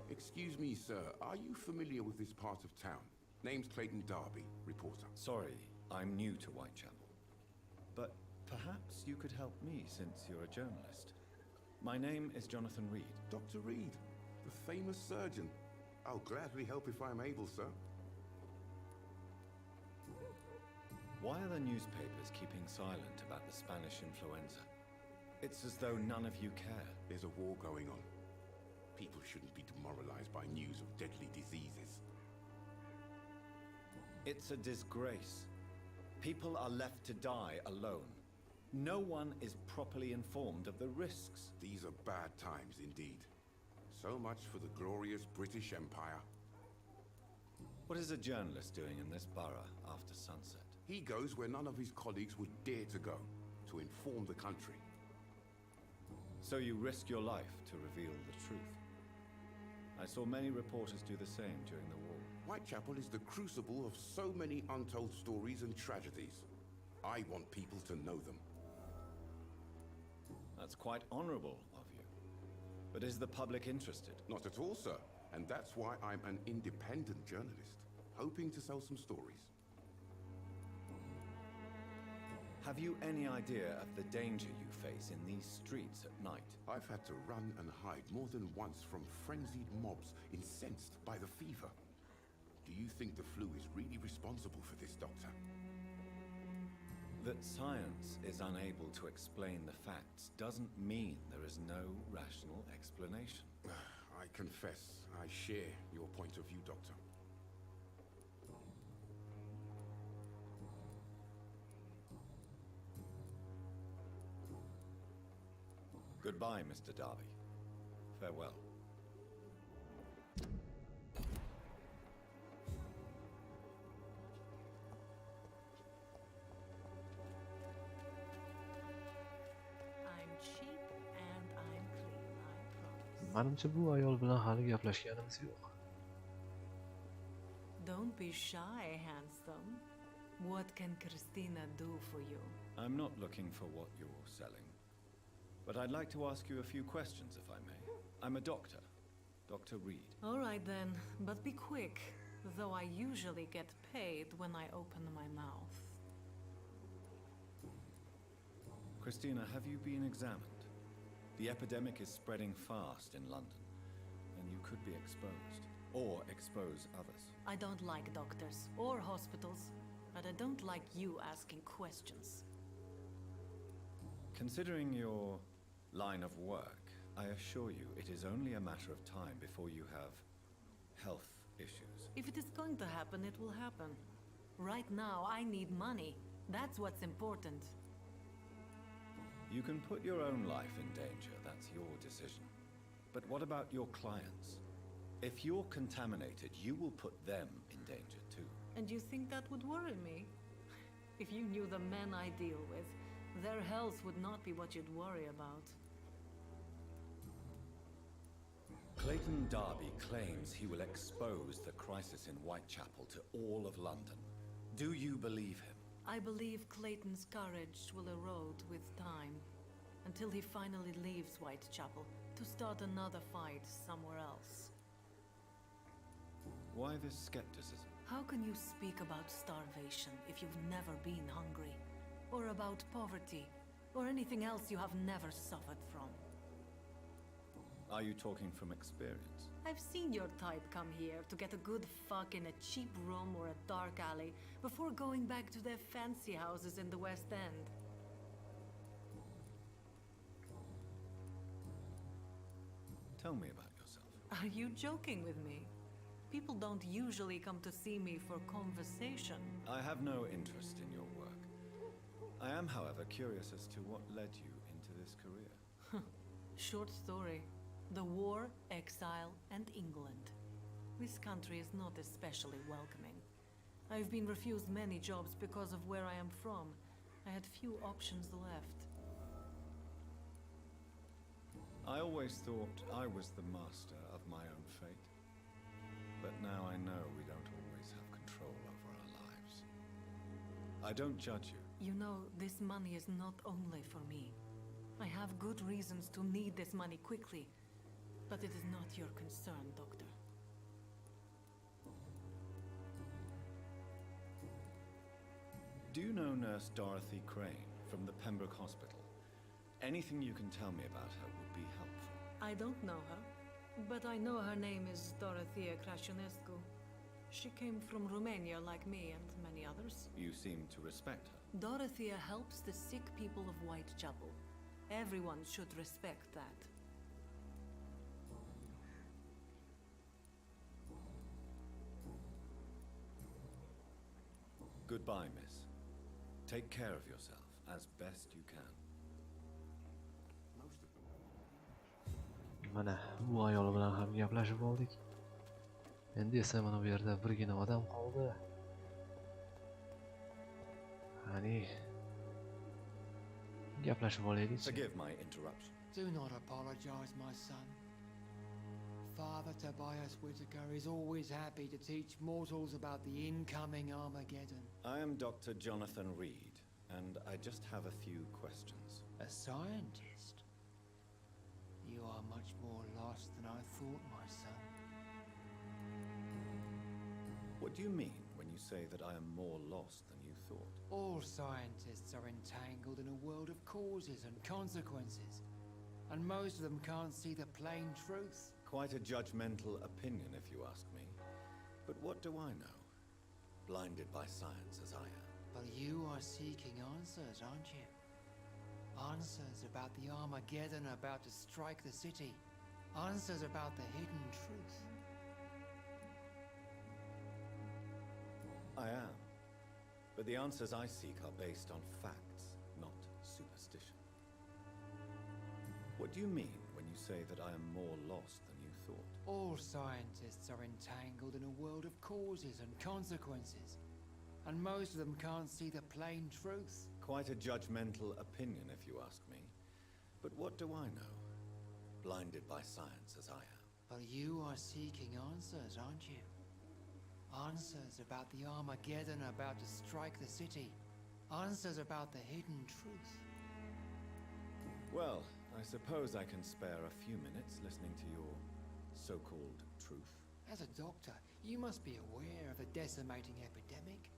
Excuse me, sir. Are you familiar with this part of town? Name's Clayton Darby, reporter. Sorry, I'm new to Whitechapel. But perhaps you could help me since you're a journalist. My name is Jonathan Reed. Dr. Reed, the famous surgeon. I'll gladly help if I'm able, sir. Why are the newspapers keeping silent about the Spanish influenza? It's as though none of you care. There's a war going on. People shouldn't be demoralized by news of deadly diseases. It's a disgrace. People are left to die alone. No one is properly informed of the risks. These are bad times indeed. So much for the glorious British Empire. What is a journalist doing in this borough after sunset? He goes where none of his colleagues would dare to go, to inform the country. So you risk your life to reveal the truth. I saw many reporters do the same during the war. Whitechapel is the crucible of so many untold stories and tragedies. I want people to know them. That's quite honorable of you. But is the public interested? Not at all, sir. And that's why I'm an independent journalist, hoping to sell some stories. Have you any idea of the danger you face in these streets at night? I've had to run and hide more than once from frenzied mobs incensed by the fever. Do you think the flu is really responsible for this, Doctor? That science is unable to explain the facts doesn't mean there is no rational explanation. I confess, I share your point of view, Doctor. Goodbye, Mr. Darby. Farewell. I'm cheap and I'm clean, I promise. Menimcha bu ayol bilan hali gaplashganimiz yo'q. Don't be shy, handsome. What can Christina do for you? I'm not looking for what you're selling. But I'd like to ask you a few questions, if I may. I'm a doctor, Dr. Reed. All right then, but be quick, though I usually get paid when I open my mouth. Christina, have you been examined? The epidemic is spreading fast in London, and you could be exposed, or expose others. I don't like doctors or hospitals, but I don't like you asking questions. Considering your line of work, I assure you it is only a matter of time before you have health issues. If it is going to happen, it will happen. Right now, I need money. That's what's important. You can put your own life in danger, that's your decision. But what about your clients? If you're contaminated, you will put them in danger too. And you think that would worry me? If you knew the men I deal with, their health would not be what you'd worry about. Clayton Darby claims he will expose the crisis in Whitechapel to all of London. Do you believe him? I believe Clayton's courage will erode with time, until he finally leaves Whitechapel to start another fight somewhere else. Why this skepticism? How can you speak about starvation if you've never been hungry? Or about poverty? Or anything else you have never suffered from? Are you talking from experience? I've seen your type come here to get a good fuck in a cheap room or a dark alley before going back to their fancy houses in the West End. Tell me about yourself. Are you joking with me? People don't usually come to see me for conversation. I have no interest in your work. I am, however, curious as to what led you into this career. Short story. The war, exile, and England. This country is not especially welcoming. I've been refused many jobs because of where I am from. I had few options left. I always thought I was the master of my own fate. But now I know we don't always have control over our lives. I don't judge you. You know, this money is not only for me. I have good reasons to need this money quickly. But it is not your concern, Doctor. Do you know Nurse Dorothy Crane from the Pembroke Hospital? Anything you can tell me about her would be helpful. I don't know her, but I know her name is Dorothea Crasionescu. She came from Romania like me and many others. You seem to respect her. Dorothea helps the sick people of Whitechapel. Everyone should respect that. Goodbye, miss. Take care of yourself as best you can. Mana bu ayol bilan ham gaplashib oldik. Endi esa mana bu yerda birgina odam qoldi. Hani gaplashib olaylik. Forgive my interruption. Do not apologize, my son. Father Tobias Whitaker is always happy to teach mortals about the incoming Armageddon. I am Dr. Jonathan Reed, and I just have a few questions. A scientist? You are much more lost than I thought, my son. What do you mean when you say that I am more lost than you thought? All scientists are entangled in a world of causes and consequences, and most of them can't see the plain truth. Quite a judgmental opinion, if you ask me. But what do I know? Blinded by science as I am. But you are seeking answers, aren't you? Answers about the Armageddon about to strike the city. Answers about the hidden truth. I am. But the answers I seek are based on facts, not superstition. What do you mean when you say that I am more lost than you thought? All scientists are entangled in a world of causes and consequences, and most of them can't see the plain truth. Quite a judgmental opinion, if you ask me. But what do I know? Blinded by science as I am. But you are seeking answers, aren't you? Answers about the Armageddon about to strike the city. Answers about the hidden truth. Well, I suppose I can spare a few minutes listening to your so-called truth. As a doctor, you must be aware of the decimating epidemic.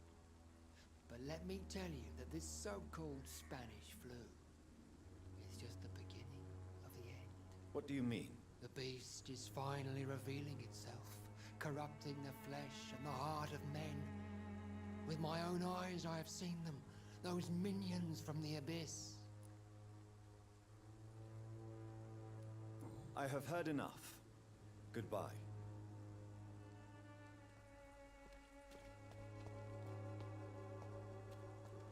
But let me tell you that this so-called Spanish flu is just the beginning of the end. What do you mean? The beast is finally revealing itself, corrupting the flesh and the heart of men. With my own eyes I have seen them, those minions from the abyss. I have heard enough. Goodbye.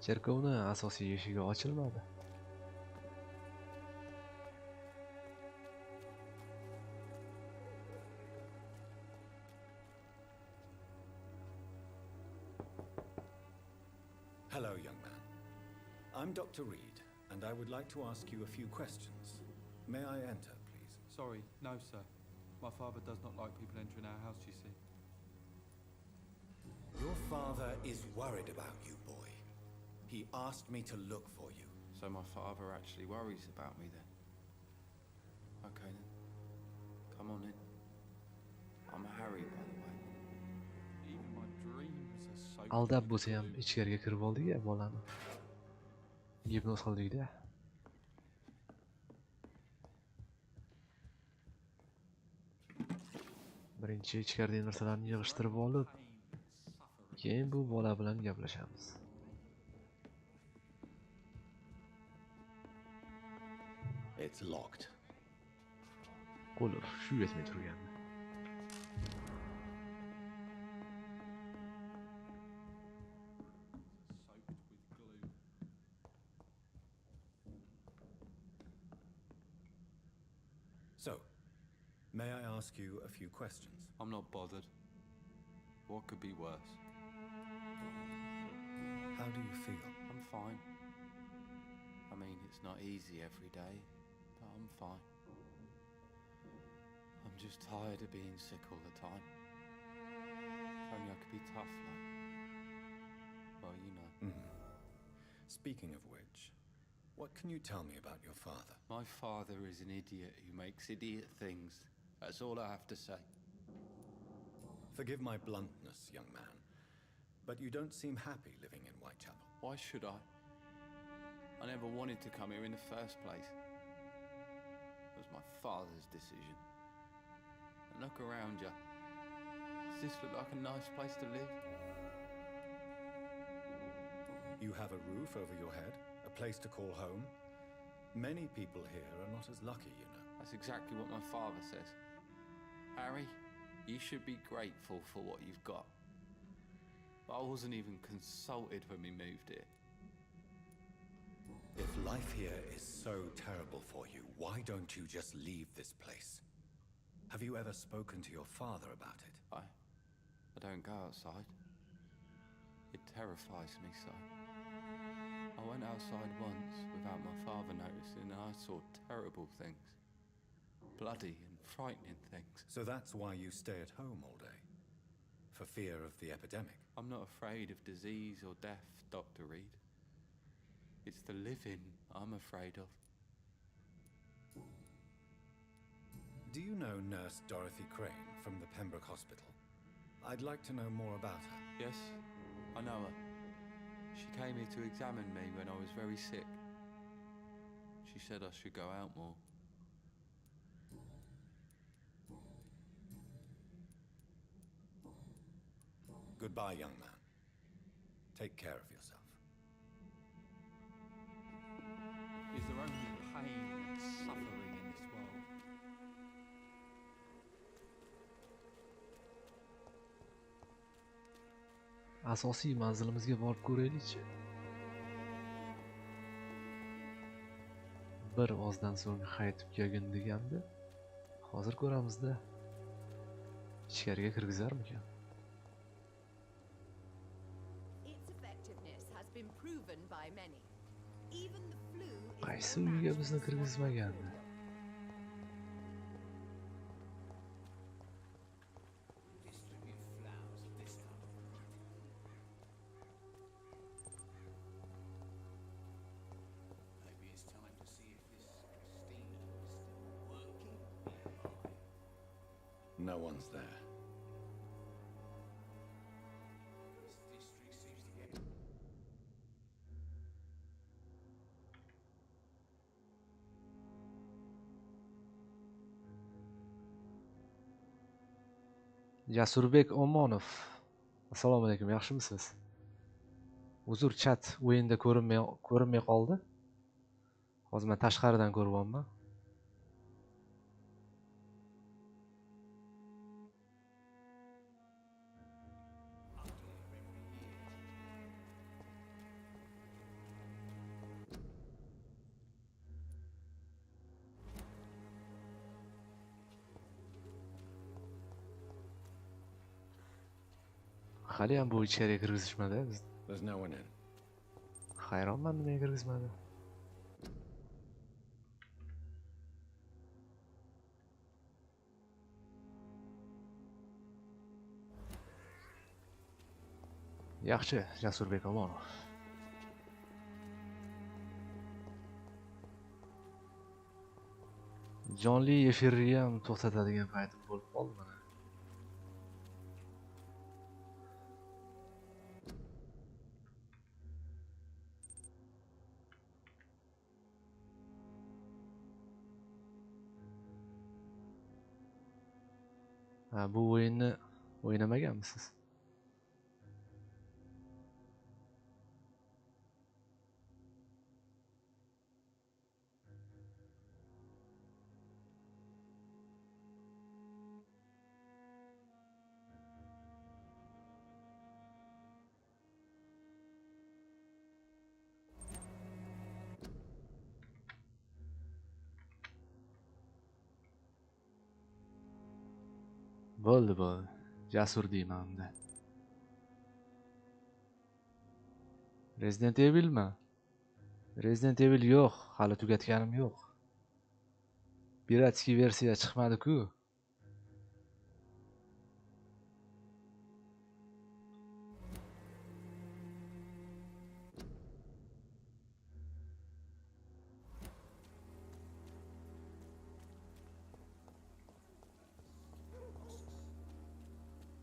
Cherkovni asosiy eshigi ochilmadi. Hello, young man. I'm Dr. Reed, and I would like to ask you a few questions. May I enter, please? Sorry, no, sir. My father does not like people entering our house, you see. Your father is worried about you, boy. He asked me to look for you. So my father actually worries about me then? Okay then. Come on in. I'm Harry, by the way. Even my dreams are so... Aldab bo'lsa ham ichkariga kirib oldik-ya bolani. Gipnoz qildik-da. Birinchi ichkaridagi narsalarni yig'ishtirib olib, keyin bu bola bilan gaplashamiz. It's locked. Qulf shu yetmay turgandi. So, may I ask you a few questions? I'm not bothered. What could be worse? How do you feel? I'm fine. I mean, it's not easy every day, but I'm fine. I'm just tired of being sick all the time. If only I could be tough, like... Well, you know. Speaking of which, what can you tell me about your father? My father is an idiot who makes idiot things. That's all I have to say. Forgive my bluntness, young man, but you don't seem happy living in Whitechapel. Why should I? I never wanted to come here in the first place. It was my father's decision. And look around you. Does this look like a nice place to live? You have a roof over your head, a place to call home. Many people here are not as lucky, you know. That's exactly what my father says. Harry, you should be grateful for what you've got. But I wasn't even consulted when we moved here. If life here is so terrible for you, why don't you just leave this place? Have you ever spoken to your father about it? I don't go outside. It terrifies me so. I went outside once without my father noticing and I saw terrible things. Bloody and frightening things. So that's why you stay at home all day? For fear of the epidemic? I'm not afraid of disease or death, Dr. Reed. It's the living I'm afraid of. Do you know Nurse Dorothy Crane from the Pembroke Hospital? I'd like to know more about her. Yes, I know her. She came here to examine me when I was very sick. She said I should go out more. Goodbye, young man. Take care of yourself. Is there only pain and suffering in this world? Asosiy manzilimizga borib ko'raylik-chi. Bir ozdan so'ng qaytib kelgin degandi. Hozir ko'ramiz-da. Ichkariga kirgizarmikan? Its effectiveness has been proven by many. Even the flu is Qaysi uyga bizni kirgizmagandi? No one's there. Jasurbek Omonov. Assalomu alaykum, yaxshimisiz? Uzr, chat o'yinda ko'rinmay qoldi. Hozir men tashqaridan ko'ryapman. Haliyam bu icheriga kirgizishmadi bizni. There's no one in. Hayronman nimaga kirgizmadi. Yaxshi, Jasurbek Omonov. Jonli efirni ham to'xtatadigan paytim bo'lib qoldi mana. Ha, bu o'yinni o'ynamaganmisiz? Bo'ldi. Jasur deyman unda. Resident Evil'mi? Resident Evil yo'q, hali tugatganim yo'q. Piratskiy versiya chiqmadi-ku.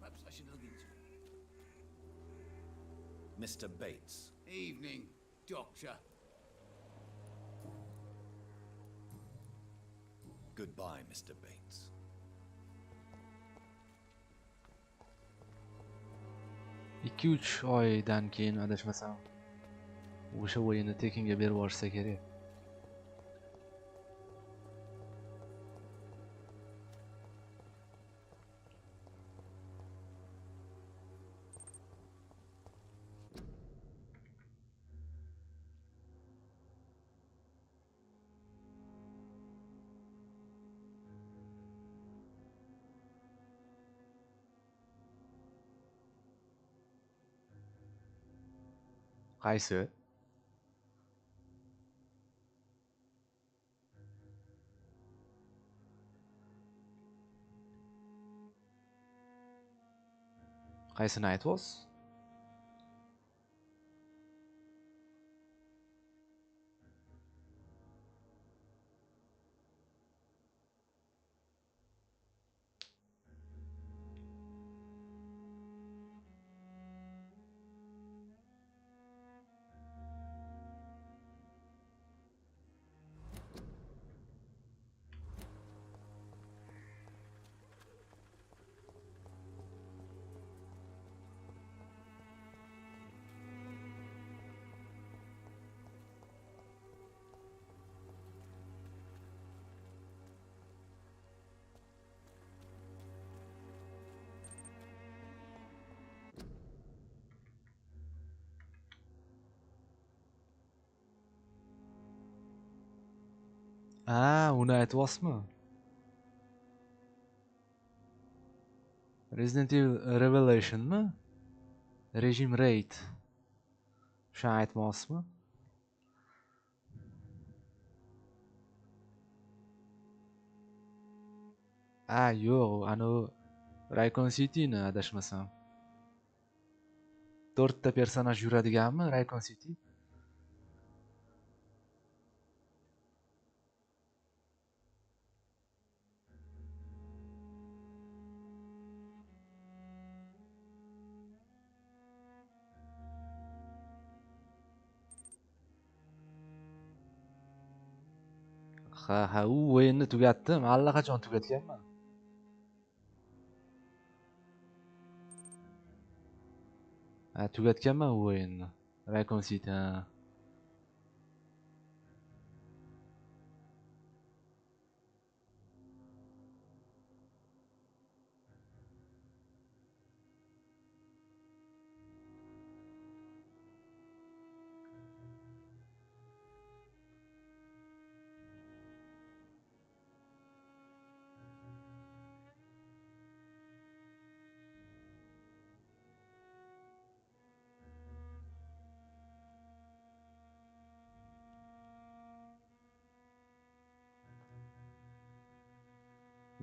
Perhaps I should look into it. Mr. Bates. Evening, Doctor. Goodbye, Mr. Bates. Ikki 3 oydan keyin adashmasam o'sha o'yinni tekinga berib yuborsa kerak. Qaysi? Qaysini aytyapsiz? Uni aytyapsizmi? Resident Evil Revelation'mi? Regime Raid. Shuni aytmoqsizmi? Yo'q, anavi Raycon City'ni adashmasam. 4 ta personaj yuradiganmi Raycon City? Ha, u o'yinni tugatdim. Allaqachon tugatganman. Tugatganman u o'yinni. Raycon City.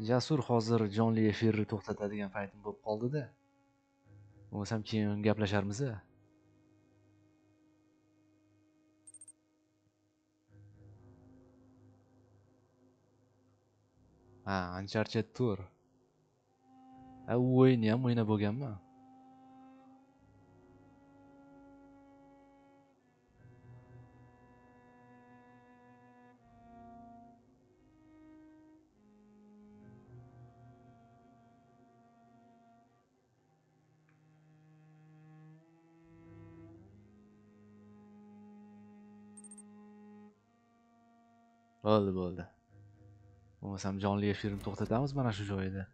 Jasur hozir jonli efirni to'xtatadigan paytim bo'lib qoldi-da. Bo'lmasam keyin gaplasharmiz. Ha, Uncharted Tour. U o'yinni ham o'ynab bo'lganman. Bo'ldi. Bo'lmasam jonli efirni to'xtatamiz mana shu joyda.